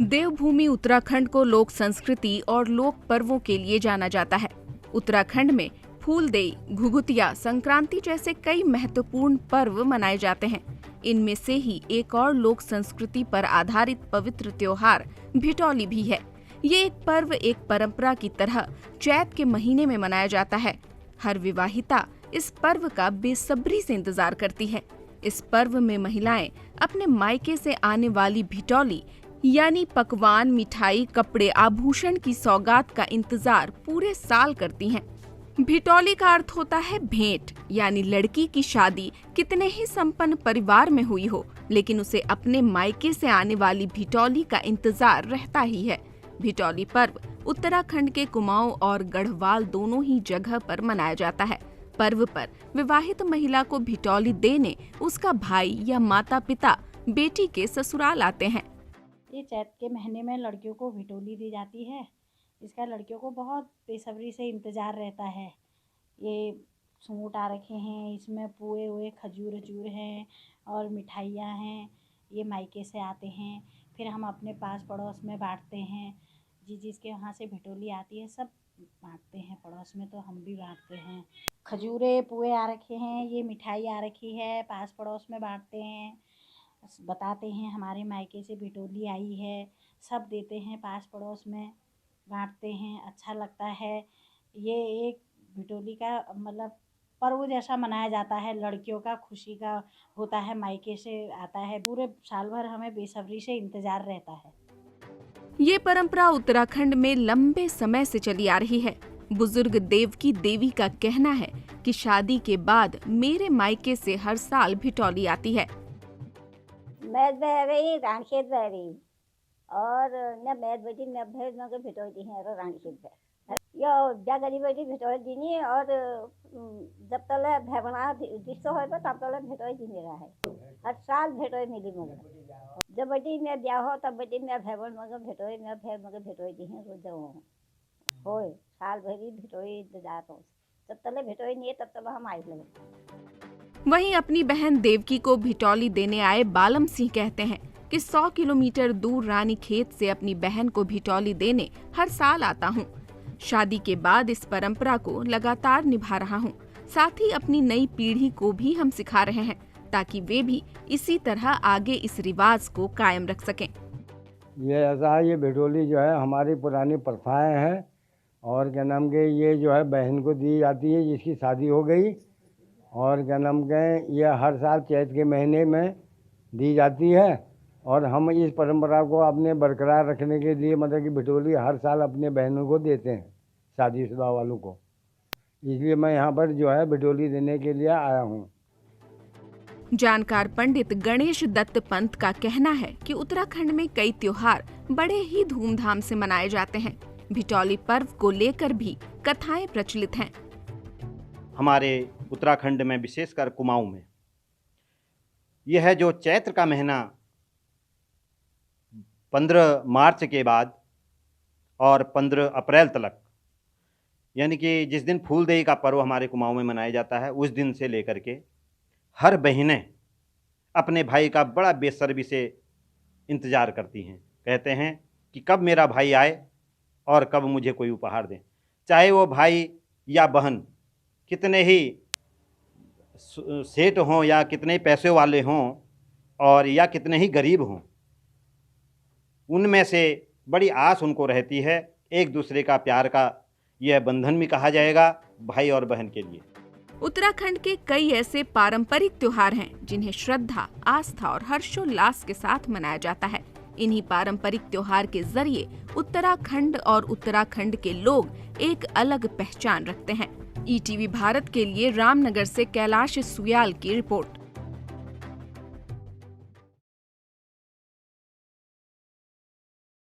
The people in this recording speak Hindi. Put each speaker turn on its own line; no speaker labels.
देवभूमि उत्तराखंड को लोक संस्कृति और लोक पर्वों के लिए जाना जाता है। उत्तराखंड में फूलदेई, घुघुतिया, संक्रांति जैसे कई महत्वपूर्ण पर्व मनाए जाते हैं। इनमें से ही एक और लोक संस्कृति पर आधारित पवित्र त्योहार भिटौली भी है। ये एक पर्व एक परंपरा की तरह चैत के महीने में मनाया जाता है। हर विवाहिता इस पर्व का बेसब्री से इंतजार करती है। इस पर्व में महिलाएं अपने मायके से आने वाली भिटौली यानी पकवान, मिठाई, कपड़े, आभूषण की सौगात का इंतजार पूरे साल करती हैं। भिटौली का अर्थ होता है भेंट, यानी लड़की की शादी कितने ही संपन्न परिवार में हुई हो, लेकिन उसे अपने मायके से आने वाली भिटौली का इंतजार रहता ही है। भिटौली पर्व उत्तराखंड के कुमाऊं और गढ़वाल दोनों ही जगह पर मनाया जाता है। पर्व पर विवाहित महिला को भिटौली देने उसका भाई या माता पिता बेटी के ससुराल आते हैं।
ये चैत के महीने में लड़कियों को भिटौली दी जाती है। इसका लड़कियों को बहुत बेसब्री से इंतज़ार रहता है। ये सूट आ रखे हैं, इसमें पुए हुए खजूर हैं और मिठाइयाँ हैं। ये मायके से आते हैं, फिर हम अपने पास पड़ोस में बांटते हैं। जिसके वहाँ से भिटौली आती है सब बांटते हैं, पड़ोस में तो हम भी बांटते हैं। खजूरे पुए आ रखे हैं, ये मिठाई आ रखी है, पास पड़ोस में बांटते हैं, बताते हैं हमारे मायके से भिटौली आई है, सब देते हैं, पास पड़ोस में बांटते हैं। अच्छा लगता है। ये एक भिटौली का मतलब पर्व जैसा मनाया जाता है। लड़कियों का खुशी का होता है, मायके से आता है। पूरे साल भर हमें बेसब्री से इंतजार रहता है।
ये परंपरा उत्तराखंड में लंबे समय से चली आ रही है। बुजुर्ग देवकी देवी का कहना है कि शादी के बाद मेरे मायके से हर साल भिटौली आती है।
मैद रही रानखेत रही और न मैद बेटी न भेज न के भिटोर दी है रानखेत यो जा गरीब बेटी भिटोर दीनी और जब तले भेबना दिसो है तो तब तले भिटोर दीनी रहा है। हर साल भिटोर मिली मगर जब बेटी में ब्याह हो तब बेटी में भेबन मगर भिटोर में भेब मगर भिटोर दी है रोज होए साल भरी भिटोर इंतजार हो। जब तले भिटोर नहीं है तब तक हम आई लगे।
वहीं अपनी बहन देवकी को भिटौली देने आए बालम सिंह कहते हैं कि 100 किलोमीटर दूर रानीखेत से अपनी बहन को भिटौली देने हर साल आता हूँ। शादी के बाद इस परंपरा को लगातार निभा रहा हूँ। साथ ही अपनी नई पीढ़ी को भी हम सिखा रहे हैं ताकि वे भी इसी तरह आगे इस रिवाज को कायम रख सकें।
ये ऐसा है, ये भिटौली जो है हमारी पुरानी प्रथाएं हैं और क्या नाम के ये जो है बहन को दी जाती है जिसकी शादी हो गई और क्या नाम के ये हर साल चैत के महीने में दी जाती है और हम इस परंपरा को अपने बरकरार रखने के लिए मतलब कि भिटौली हर साल अपने बहनों को देते हैं, शादीशुदा वालों को। इसलिए मैं यहाँ पर जो है भिटौली देने के लिए आया हूँ।
जानकार पंडित गणेश दत्त पंत का कहना है कि उत्तराखंड में कई त्योहार बड़े ही धूमधाम से मनाए जाते हैं। भिटौली पर्व को लेकर भी कथाएं प्रचलित हैं।
हमारे उत्तराखंड में विशेषकर कुमाऊं में यह है जो चैत्र का महीना 15 मार्च के बाद और 15 अप्रैल तक यानी कि जिस दिन फूलदेई का पर्व हमारे कुमाऊं में मनाया जाता है उस दिन से लेकर के हर बहनें अपने भाई का बड़ा बेसब्री से इंतज़ार करती हैं। कहते हैं कि कब मेरा भाई आए और कब मुझे कोई उपहार दे, चाहे वो भाई या बहन कितने ही सेठ हों या कितने पैसे वाले हों और या कितने ही गरीब हों, उनमें से बड़ी आस उनको रहती है। एक दूसरे का प्यार का यह बंधन भी कहा जाएगा भाई और बहन के लिए।
उत्तराखंड के कई ऐसे पारंपरिक त्योहार हैं जिन्हें श्रद्धा, आस्था और हर्षोल्लास के साथ मनाया जाता है। इन्हीं पारंपरिक त्योहार के जरिए उत्तराखंड और उत्तराखंड के लोग एक अलग पहचान रखते हैं। ईटीवी भारत के लिए रामनगर से कैलाश सुयाल की रिपोर्ट।